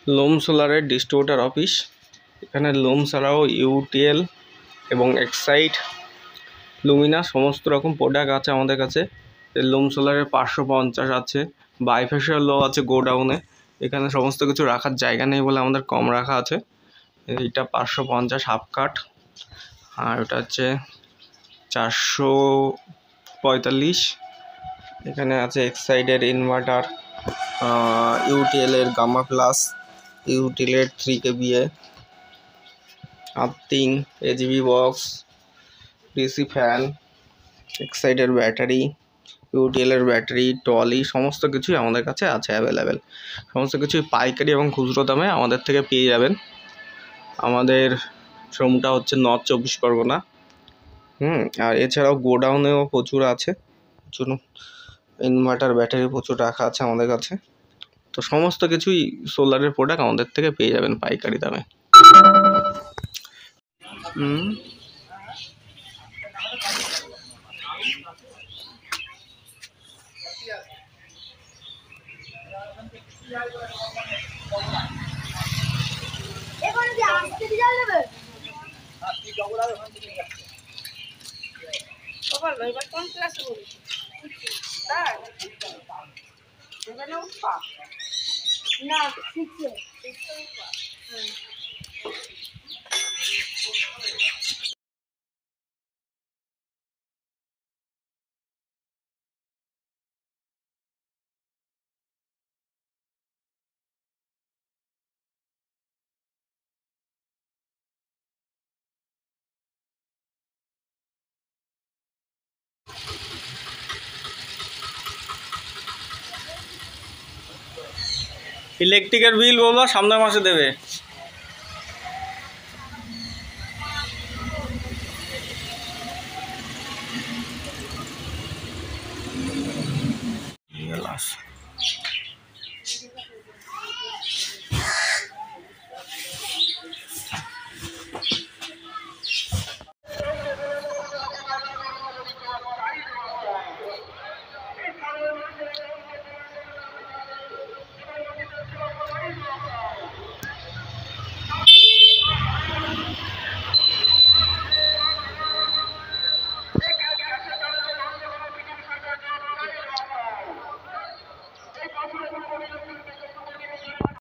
লোম সোলারের distributor office. এখানে লোম ছাড়াও ইউটিএল এবং এক্সাইড, লুমিনা সমস্ত রকম প্রোডাক্ট আছে আমাদের কাছে। লোম সোলারের 550 আছে, বাইফেশিয়ালও আছে গোডাউনে। এখানে সমস্ত কিছু রাখার জায়গা নেই বলে আমাদের কম রাখা আছে। এইটা 550 হাফ কাট, আর ওটা হচ্ছে 445। এখানে আছে এক্সাইডের ইনভার্টার, ইউটিএলের গামা প্লাস, ইউটিএলের 3 kVA earthing, AGB box, DC fan, এক্সাইডের ব্যাটারি, ইউটিএলের ব্যাটারি, ট্রলি সমস্ত কিছুই আমাদের কাছে আছে অ্যাভেলেবেল। সমস্ত কিছুই পাইকারি এবং খুচরো দামে আমাদের থেকে পেয়ে যাবেন। আমাদের শোরুমটা হচ্ছে নর্থ 24 পরগনা। আর এছাড়াও গোডাউনেও প্রচুর আছে, প্রচুর ইনভার্টার ব্যাটারি প্রচুর রাখা আছে আমাদের কাছে। তো সমস্ত কিছুই সোলারের প্রোডাক্ট আমাদের থেকে পেয়ে যাবেন পাইকারি দামে। ইলেকট্রিকের বিল বলবো সামনের মাসে দেবে। লাস্ট